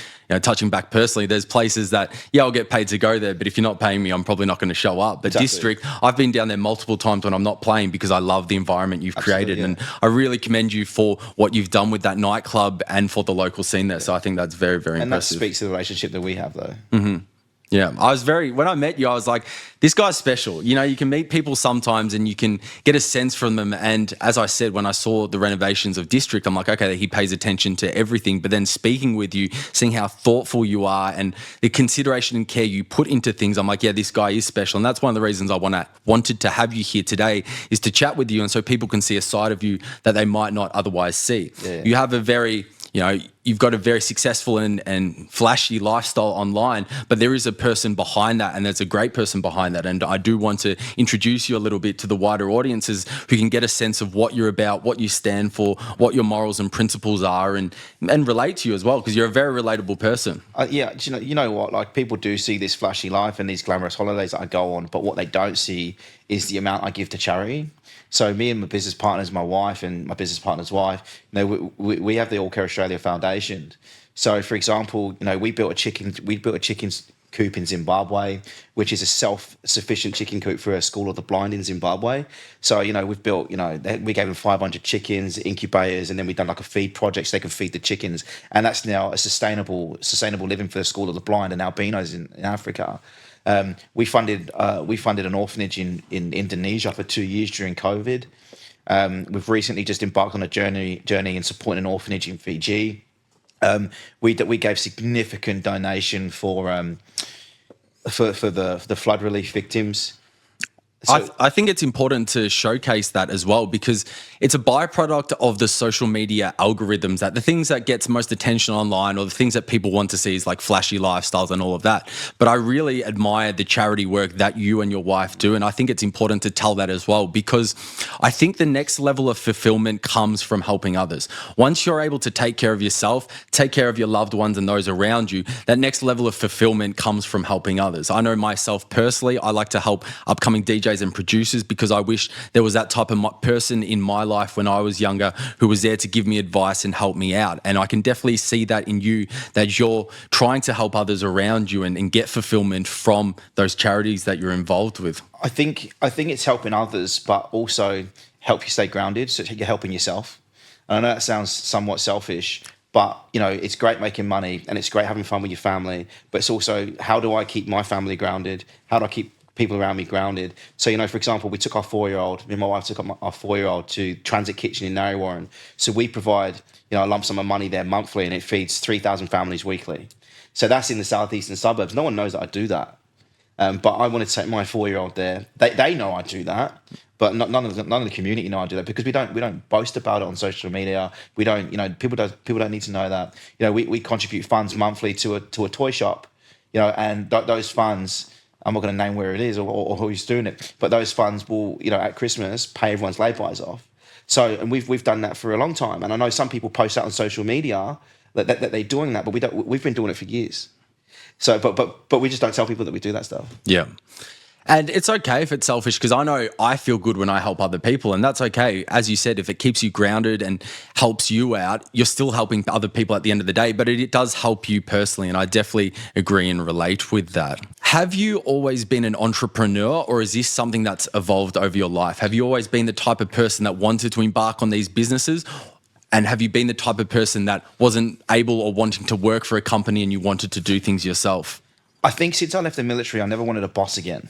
touching back personally, there's places that, I'll get paid to go there, but if you're not paying me, I'm probably not going to show up. But District, I've been down there multiple times when I'm not playing because I love the environment you've created. And I really commend you for what you've done with that nightclub and for the local scene there. So I think that's very, very impressive. And that speaks to the relationship that we have, though. Mm-hmm. Yeah, when I met you, I was like, this guy's special. You can meet people sometimes and you can get a sense from them. And as I said, when I saw the renovations of District, I'm like, okay, he pays attention to everything. But then speaking with you, seeing how thoughtful you are and the consideration and care you put into things, I'm like, this guy is special. And that's one of the reasons I wanted to have you here today, is to chat with you and so people can see a side of you that they might not otherwise see. Yeah. You have a very... you've got a very successful and flashy lifestyle online, but there is a person behind that, and there's a great person behind that. And I do want to introduce you a little bit to the wider audiences who can get a sense of what you're about, what you stand for, what your morals and principles are, and relate to you as well, because you're a very relatable person. You know what? Like, people do see this flashy life and these glamorous holidays that I go on, but what they don't see is the amount I give to charity. So me and my business partners, my wife and my business partner's wife, we have the All Care Australia Foundation. So, for example, we built a chicken coop in Zimbabwe, which is a self-sufficient chicken coop for a school of the blind in Zimbabwe. So, we've built, we gave them 500 chickens, incubators, and then we've done like a feed project so they can feed the chickens. And that's now a sustainable living for the school of the blind and albinos in Africa. We funded an orphanage in Indonesia for 2 years during COVID. We've recently just embarked on a journey in supporting an orphanage in Fiji. We gave significant donation for the flood relief victims. So, I think it's important to showcase that as well, because it's a byproduct of the social media algorithms, that the things that gets most attention online or the things that people want to see is like flashy lifestyles and all of that. But I really admire the charity work that you and your wife do. And I think it's important to tell that as well, because I think the next level of fulfillment comes from helping others. Once you're able to take care of yourself, take care of your loved ones and those around you, that next level of fulfillment comes from helping others. I know myself personally, I like to help upcoming DJs and producers because I wish there was that type of person in my life when I was younger who was there to give me advice and help me out. And I can definitely see that in you, that you're trying to help others around you and get fulfillment from those charities that you're involved with. I think it's helping others, but also help you stay grounded. So you're helping yourself. And I know that sounds somewhat selfish, but it's great making money and it's great having fun with your family. But it's also, how do I keep my family grounded? How do I keep people around me grounded? So, for example, we took our 4-year-old, me and my wife took our 4-year-old to Transit Kitchen in Narre Warren. So we provide, a lump sum of money there monthly, and it feeds 3,000 families weekly. So that's in the southeastern suburbs. No one knows that I do that. But I wanted to take my 4-year-old there. They know I do that, but none of the community know I do that, because we don't boast about it on social media. We don't, people don't need to know that. We contribute funds monthly to a toy shop, and those funds, I'm not going to name where it is or who's doing it, but those funds will, at Christmas, pay everyone's lay-bys off. So, and we've done that for a long time. And I know some people post out on social media that they're doing that, but we've been doing it for years. So, but we just don't tell people that we do that stuff. Yeah. And it's okay if it's selfish, because I know I feel good when I help other people, and that's okay. As you said, if it keeps you grounded and helps you out, you're still helping other people at the end of the day, but it does help you personally, and I definitely agree and relate with that. Have you always been an entrepreneur, or is this something that's evolved over your life? Have you always been the type of person that wanted to embark on these businesses? And have you been the type of person that wasn't able or wanting to work for a company and you wanted to do things yourself? I think since I left the military, I never wanted a boss again.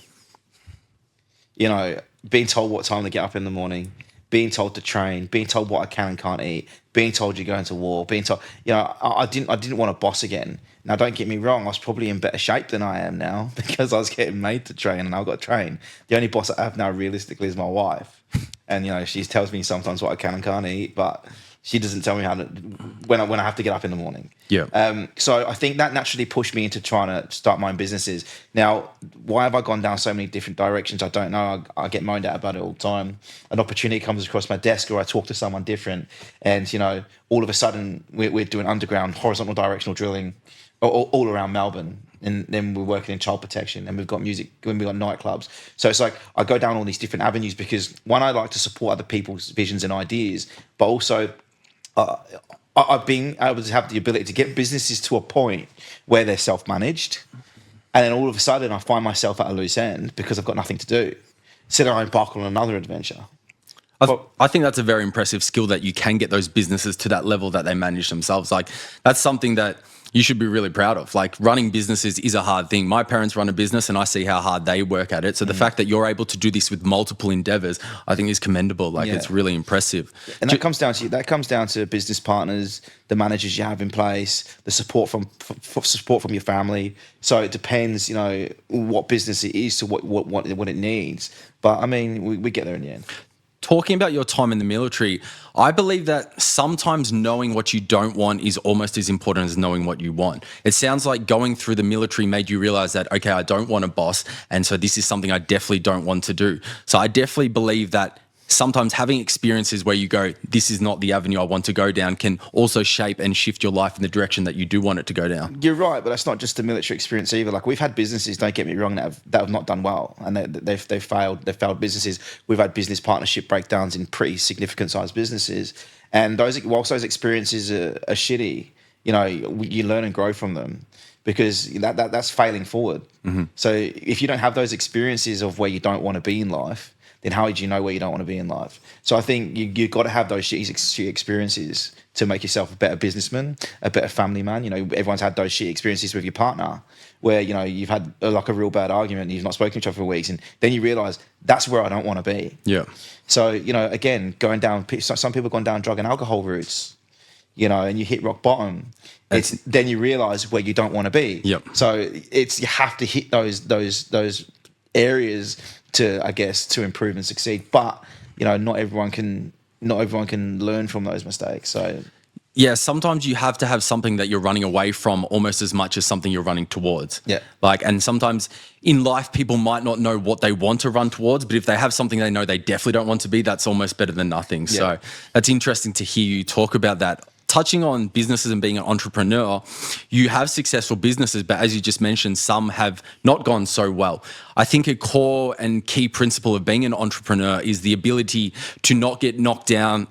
Being told what time to get up in the morning, being told to train, being told what I can and can't eat, being told you're going to war, being told, I didn't want a boss again. Now, don't get me wrong, I was probably in better shape than I am now because I was getting made to train and I got trained. The only boss I have now realistically is my wife. And, she tells me sometimes what I can and can't eat, but she doesn't tell me how to, when I have to get up in the morning. Yeah. So I think that naturally pushed me into trying to start my own businesses. Now, why have I gone down so many different directions? I don't know. I get moaned at about it all the time. An opportunity comes across my desk, or I talk to someone different, and all of a sudden we're doing underground horizontal directional drilling all around Melbourne. and then we're working in child protection, and we've got music, and we've got nightclubs. So it's like I go down all these different avenues because one, I like to support other people's visions and ideas, but also I've been able to have the ability to get businesses to a point where they're self-managed, and then all of a sudden I find myself at a loose end because I've got nothing to do. So then I embark on another adventure. I think that's a very impressive skill that you can get those businesses to that level that they manage themselves. Like that's something that you should be really proud of. Like running businesses is a hard thing. My parents run a business and I see how hard they work at it. So the fact that you're able to do this with multiple endeavors, I think is commendable. Like it's really impressive. And that comes down to business partners, the managers you have in place, the support from your family. So it depends, what business it is to what it needs. But I mean, we get there in the end. Talking about your time in the military, I believe that sometimes knowing what you don't want is almost as important as knowing what you want. It sounds like going through the military made you realize that, okay, I don't want a boss, and so this is something I definitely don't want to do. So I definitely believe that sometimes having experiences where you go, this is not the avenue I want to go down, can also shape and shift your life in the direction that you do want it to go down. You're right, but that's not just the military experience either. Like we've had businesses, don't get me wrong, that have not done well, and they've failed. They've failed businesses. We've had business partnership breakdowns in pretty significant sized businesses, and whilst those experiences are shitty, you learn and grow from them. Because that's failing forward. Mm-hmm. So if you don't have those experiences of where you don't want to be in life, then how do you know where you don't want to be in life? So I think you've got to have those shitty experiences to make yourself a better businessman, a better family man. Everyone's had those shitty experiences with your partner where, you've had like a real bad argument and you've not spoken to each other for weeks, and then you realise that's where I don't want to be. Yeah. So, again, going down, some people have gone down drug and alcohol routes, and you hit rock bottom. Then you realise where you don't want to be. Yep. So you have to hit those areas to, I guess, to improve and succeed. But not everyone can learn from those mistakes. So yeah, sometimes you have to have something that you're running away from almost as much as something you're running towards. Yeah. And sometimes in life, people might not know what they want to run towards, but if they have something they know they definitely don't want to be, that's almost better than nothing. Yeah. So that's interesting to hear you talk about that. Touching on businesses and being an entrepreneur, you have successful businesses, but as you just mentioned, some have not gone so well. I think a core and key principle of being an entrepreneur is the ability to not get knocked down,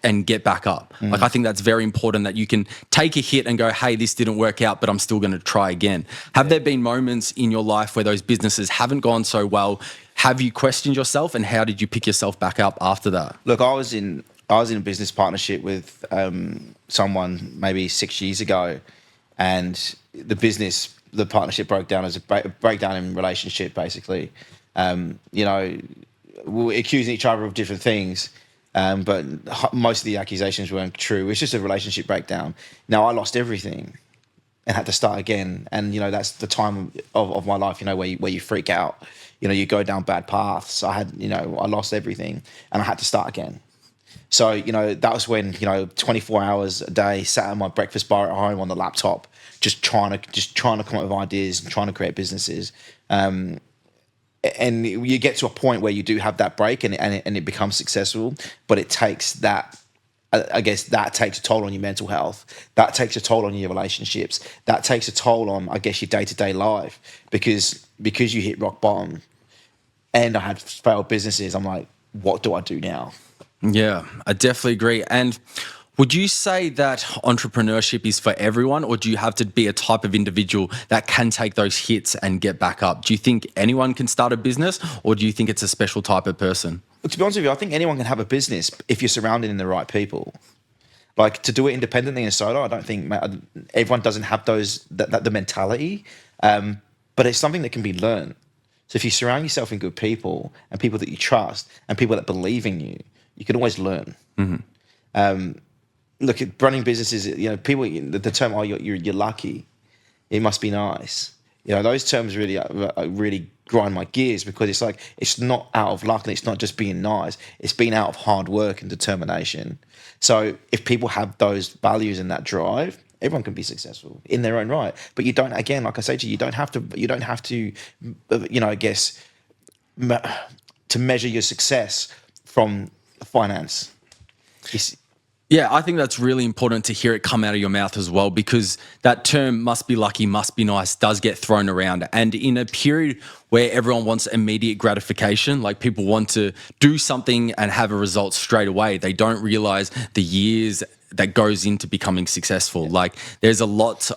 and get back up. Like I think that's very important, that you can take a hit and go, hey, this didn't work out, but I'm still going to try again. Have there been moments in your life where those businesses haven't gone so well? Have you questioned yourself, and how did you pick yourself back up after that? Look, I was in a business partnership with someone maybe 6 years ago, and the partnership broke down as a breakdown in relationship, basically. We were accusing each other of different things, but most of the accusations weren't true. It was just a relationship breakdown. Now, I lost everything and had to start again. And, that's the time of my life, where you freak out. You go down bad paths. I lost everything and I had to start again. So, that was when, 24 hours a day, sat at my breakfast bar at home on the laptop, just trying to come up with ideas and trying to create businesses. And you get to a point where you do have that break and it becomes successful, but it takes that, I guess that takes a toll on your mental health. That takes a toll on your relationships. That takes a toll on, I guess, your day-to-day life, because you hit rock bottom and I had failed businesses. I'm like, what do I do now? Yeah, I definitely agree. And would you say that entrepreneurship is for everyone, or do you have to be a type of individual that can take those hits and get back up? Do you think anyone can start a business, or do you think it's a special type of person? Look, to be honest with you, I think anyone can have a business if you're surrounded in the right people. Like, to do it independently in solo, I don't think everyone doesn't have the mentality, but it's something that can be learned. So if you surround yourself in good people and people that you trust and people that believe in you, you can always learn. Mm-hmm. Look, at running businesses, people, the term, oh, you're lucky, it must be nice. Those terms really grind my gears, because it's like, it's not out of luck and it's not just being nice. It's been out of hard work and determination. So if people have those values and that drive, everyone can be successful in their own right. But you don't, again, like I say to you, you don't have to, I guess, to measure your success from finance. Yeah, I think that's really important to hear it come out of your mouth as well, because that term must be lucky, must be nice does get thrown around. And in a period where everyone wants immediate gratification, like people want to do something and have a result straight away, they don't realize the years that goes into becoming successful. Like there's a lot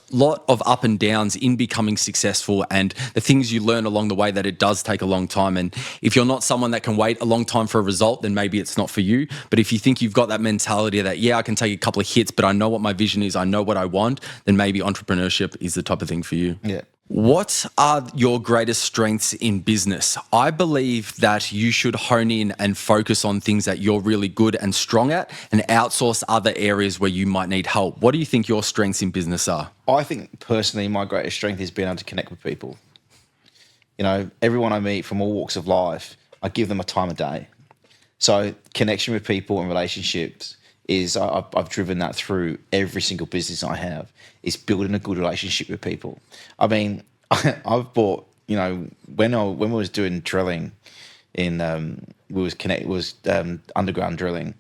of up and downs in becoming successful, and the things you learn along the way, that it does take a long time. And if you're not someone that can wait a long time for a result, then maybe it's not for you. But if you think you've got that mentality that, yeah, I can take a couple of hits, but I know what my vision is, I know what I want, then maybe entrepreneurship is the type of thing for you. Yeah. What are your greatest strengths in business? I believe that you should hone in and focus on things that you're really good and strong at, and outsource other areas where you might need help. What do you think your strengths in business are? I think personally, my greatest strength is being able to connect with people. You know, everyone I meet from all walks of life, I give them a time of day. So connection with people and relationships is, I've driven that through every single business I have, is building a good relationship with people. I mean, I've bought, you know, when we was doing drilling in, underground drilling,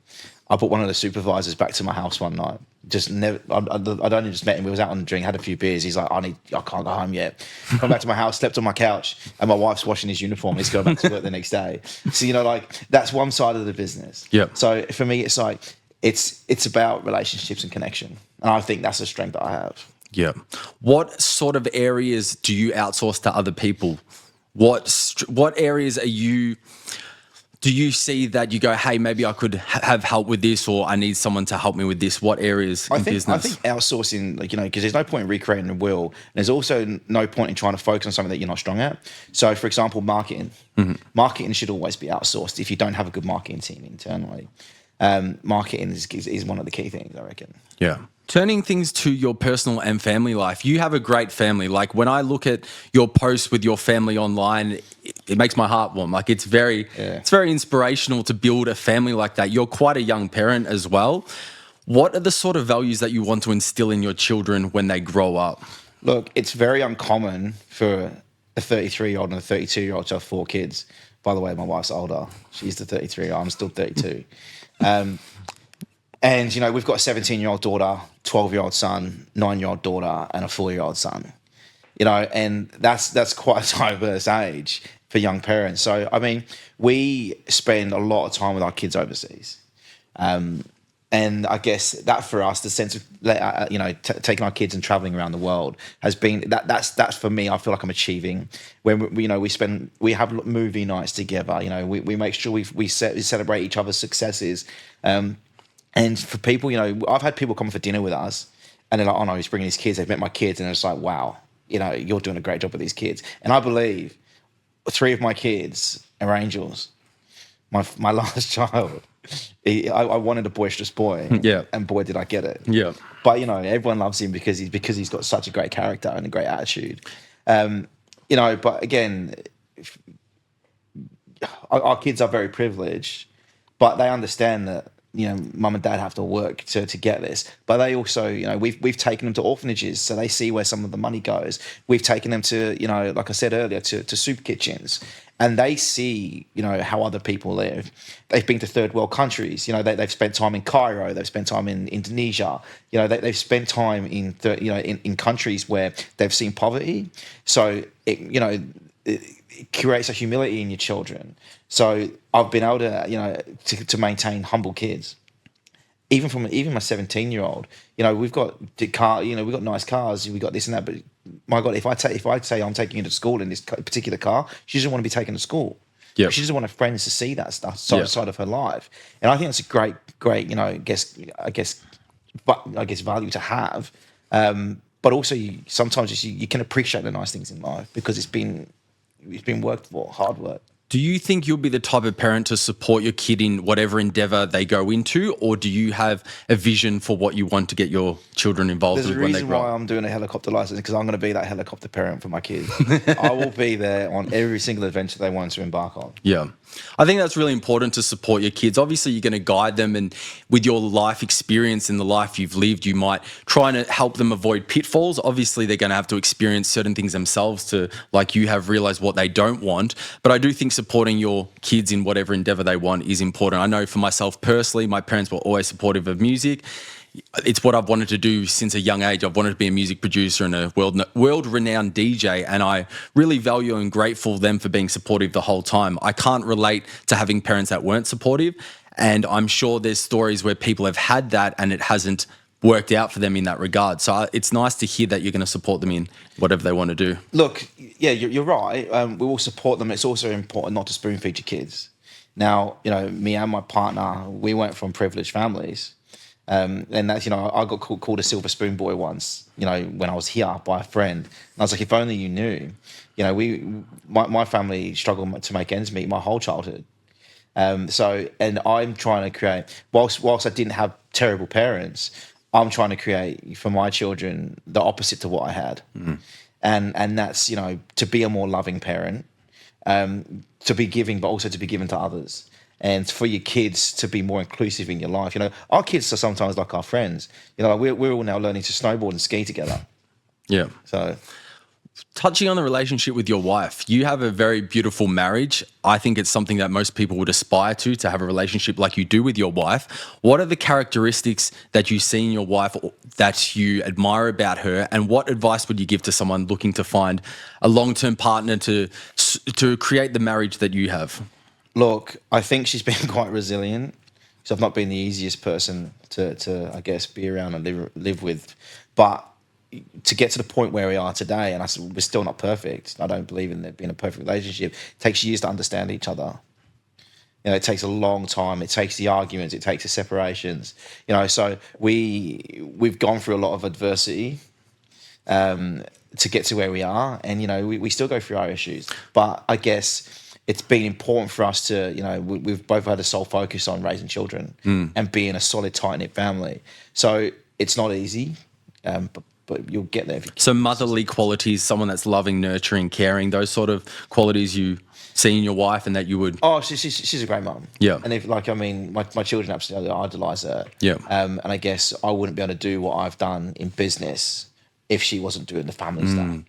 I brought one of the supervisors back to my house one night. Just never, I'd only just met him. We was out on the drink, had a few beers. He's like, I can't go home yet. Come back to my house, slept on my couch, and my wife's washing his uniform. He's going back to work the next day. So, you know, like that's one side of the business. Yeah. So for me, it's like, it's about relationships and connection. And I think that's a strength that I have. Yeah. What sort of areas do you outsource to other people? What areas do you see that you go, hey, maybe I could have help with this, or I need someone to help me with this? What areas in business? I think outsourcing, like, you know, because there's no point in recreating the wheel. And there's also no point in trying to focus on something that you're not strong at. So, for example, marketing. Mm-hmm. Marketing should always be outsourced if you don't have a good marketing team internally. Marketing is one of the key things, I reckon. Yeah. Turning things to your personal and family life, you have a great family. Like when I look at your posts with your family online, it makes my heart warm. Like it's very inspirational to build a family like that. You're quite a young parent as well. What are the sort of values that you want to instill in your children when they grow up? Look, it's very uncommon for a 33-year-old and a 32-year-old to have 4 kids. By the way, my wife's older. She's the 33-year-old. I'm still 32. And, you know, we've got a 17-year-old daughter, 12-year-old son, 9-year-old daughter, and a 4-year-old son. You know, and that's quite a diverse age for young parents. So, I mean, we spend a lot of time with our kids overseas. And I guess that for us, the sense of, you know, taking our kids and traveling around the world has been, that's for me, I feel like I'm achieving. When, we, you know, we have movie nights together, you know, we make sure we celebrate each other's successes. And for people, you know, I've had people come for dinner with us and they're like, oh no, he's bringing his kids. They've met my kids. And it's like, wow, you know, you're doing a great job with these kids. And I believe 3 of my kids are angels. My last child, I wanted a boisterous boy. Yeah. And boy, did I get it. Yeah. But, you know, everyone loves him because he's got such a great character and a great attitude. You know, but again, our kids are very privileged, but they understand that, you know, mum and dad have to work to get this. But they also, you know, we've taken them to orphanages, so they see where some of the money goes. We've taken them to, you know, like I said earlier, to soup kitchens, and they see, you know, how other people live. They've been to third world countries. You know, they've spent time in Cairo. They've spent time in Indonesia. You know, they've spent time in countries where they've seen poverty. So it creates a humility in your children. So I've been able to, you know, to maintain humble kids. Even my 17-year-old, you know, we've got we've got nice cars, we've got this and that. But my God, if I say I'm taking you to school in this particular car, she doesn't want to be taken to school. Yeah, she doesn't want her friends to see that stuff side of her life. And I think that's a great, you know, I guess value to have. But also, sometimes you can appreciate the nice things in life because it's been worked for, hard work. Do you think you'll be the type of parent to support your kid in whatever endeavor they go into, or do you have a vision for what you want to get your children involved with when they grow up? There's a reason why I'm doing a helicopter license, because I'm going to be that helicopter parent for my kids. I will be there on every single adventure they want to embark on. Yeah. I think that's really important to support your kids. Obviously, you're going to guide them, and with your life experience and the life you've lived, you might try to help them avoid pitfalls. Obviously, they're going to have to experience certain things themselves to, like you have, realize what they don't want. But I do think supporting your kids in whatever endeavor they want is important. I know for myself personally, my parents were always supportive of music. It's what I've wanted to do since a young age. I've wanted to be a music producer and a world-renowned DJ, and I really value and grateful them for being supportive the whole time. I can't relate to having parents that weren't supportive, and I'm sure there's stories where people have had that and it hasn't worked out for them in that regard. So it's nice to hear that you're going to support them in whatever they want to do. Look, yeah, you're right. We will support them. It's also important not to spoon feed your kids. Now, me and my partner, we weren't from privileged families. And that's, I got called a silver spoon boy once, when I was here by a friend. And I was like, if only you knew, my family struggled to make ends meet my whole childhood. And I'm trying to create, whilst I didn't have terrible parents, I'm trying to create for my children the opposite to what I had. Mm-hmm. And that's, to be a more loving parent, to be giving, but also to be given to others. And for your kids to be more inclusive in your life. Our kids are sometimes like our friends. We're all now learning to snowboard and ski together. Yeah. So, touching on the relationship with your wife, you have a very beautiful marriage. I think it's something that most people would aspire to have a relationship like you do with your wife. What are the characteristics that you see in your wife that you admire about her, and what advice would you give to someone looking to find a long-term partner to create the marriage that you have? Look, I think she's been quite resilient. So I've not been the easiest person to I guess, be around and live with. But to get to the point where we are today, and we're still not perfect. I don't believe in there being a perfect relationship. It takes years to understand each other. It takes a long time. It takes the arguments. It takes the separations. So we've gone through a lot of adversity to get to where we are, and we still go through our issues. But I guess it's been important for us to, we've both had a sole focus on raising children and being a solid, tight-knit family. So it's not easy, but you'll get there. So motherly qualities, someone that's loving, nurturing, caring, those sort of qualities you see in your wife and that you would... Oh, she's a great mum. Yeah. And my children absolutely idolise her. Yeah. And I guess I wouldn't be able to do what I've done in business if she wasn't doing the family stuff.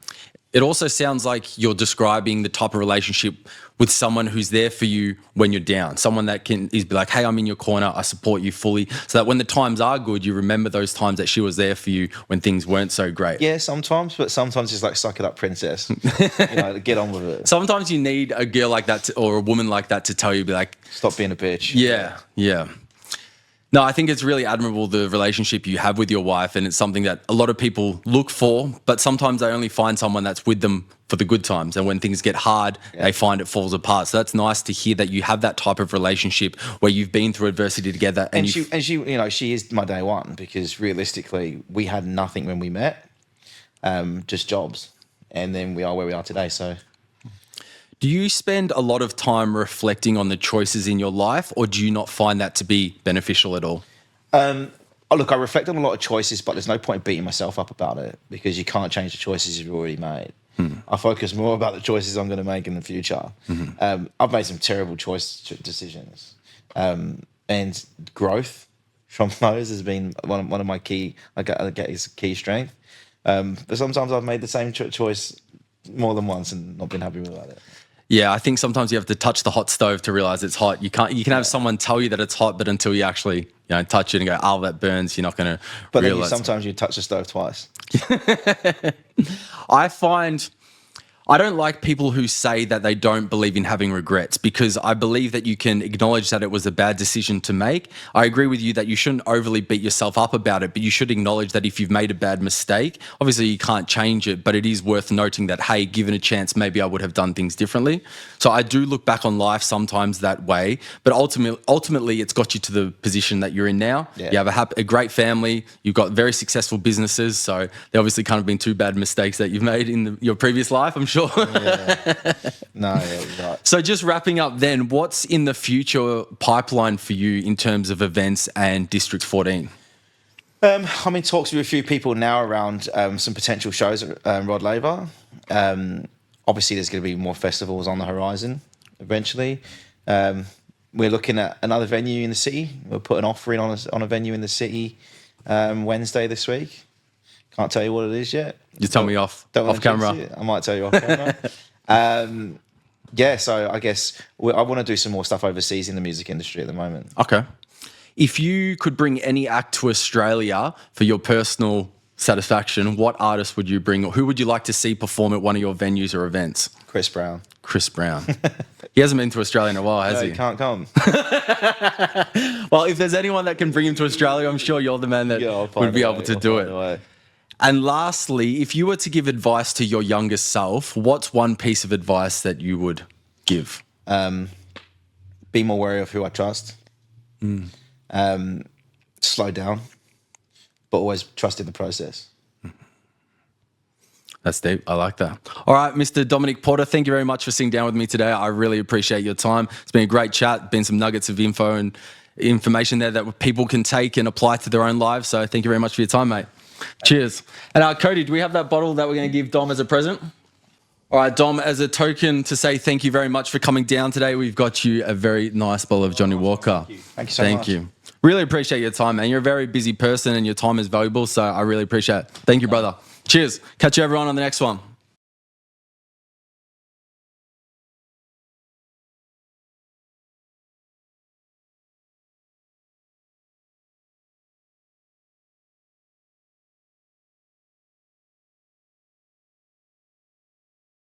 It also sounds like you're describing the type of relationship with someone who's there for you when you're down, someone that can be like, hey, I'm in your corner, I support you fully, so that when the times are good, you remember those times that she was there for you when things weren't so great. Yeah, sometimes, but sometimes it's like, suck it up, princess. Get on with it. Sometimes you need a girl like that or a woman like that to tell you, be like... Stop being a bitch. Yeah. No, I think it's really admirable, the relationship you have with your wife, and it's something that a lot of people look for, but sometimes they only find someone that's with them for the good times, and when things get hard, they find it falls apart. So that's nice to hear that you have that type of relationship where you've been through adversity together. And she is my day one, because realistically, we had nothing when we met, just jobs, and then we are where we are today. So. Do you spend a lot of time reflecting on the choices in your life, or do you not find that to be beneficial at all? Look, I reflect on a lot of choices, but there's no point beating myself up about it, because you can't change the choices you've already made. I focus more about the choices I'm going to make in the future. I've made some terrible decisions, and growth from those has been one of my key strength. But sometimes I've made the same choice more than once and not been happy with it. Yeah, I think sometimes you have to touch the hot stove to realize it's hot. You can have someone tell you that it's hot, but until you actually touch it and go, oh, that burns, you're not going to realize. But then sometimes you touch the stove twice. I don't like people who say that they don't believe in having regrets, because I believe that you can acknowledge that it was a bad decision to make. I agree with you that you shouldn't overly beat yourself up about it, but you should acknowledge that if you've made a bad mistake, obviously you can't change it, but it is worth noting that, hey, given a chance, maybe I would have done things differently. So I do look back on life sometimes that way, but ultimately it's got you to the position that you're in now. Yeah. You have a great family, you've got very successful businesses, so there obviously can't have been two bad mistakes that you've made in your previous life, I'm sure. Right. So just wrapping up then, what's in the future pipeline for you in terms of events and District 14? I'm in talks with a few people now around some potential shows at Rod Laver. Obviously, there's going to be more festivals on the horizon eventually. We're looking at another venue in the city. We'll put an offer in on a venue in the city Wednesday this week. Can't tell you what it is yet. You tell me off camera. I might tell you off camera. Yeah, so I guess I want to do some more stuff overseas in the music industry at the moment. Okay. If you could bring any act to Australia for your personal satisfaction, what artist would you bring, or who would you like to see perform at one of your venues or events? Chris Brown. Chris Brown. He hasn't been to Australia in a while, has No, he? he can't come. Well, if there's anyone that can bring him to Australia, I'm sure you're the man that would be able to do it. And lastly, if you were to give advice to your younger self, what's one piece of advice that you would give? Be more wary of who I trust. Slow down, but always trust in the process. That's deep. I like that. All right, Mr. Dominic Porter, thank you very much for sitting down with me today. I really appreciate your time. It's been a great chat, been some nuggets of info and information there that people can take and apply to their own lives. So thank you very much for your time, mate. Cheers. And Cody, do we have that bottle that we're going to give Dom as a present? All right, Dom, as a token to say thank you very much for coming down today, we've got you a very nice bottle of Johnny Walker. Thank you so much. Thank you. Really appreciate your time, man. You're a very busy person and your time is valuable, so I really appreciate it. Thank you, brother. Cheers. Catch you everyone on the next one.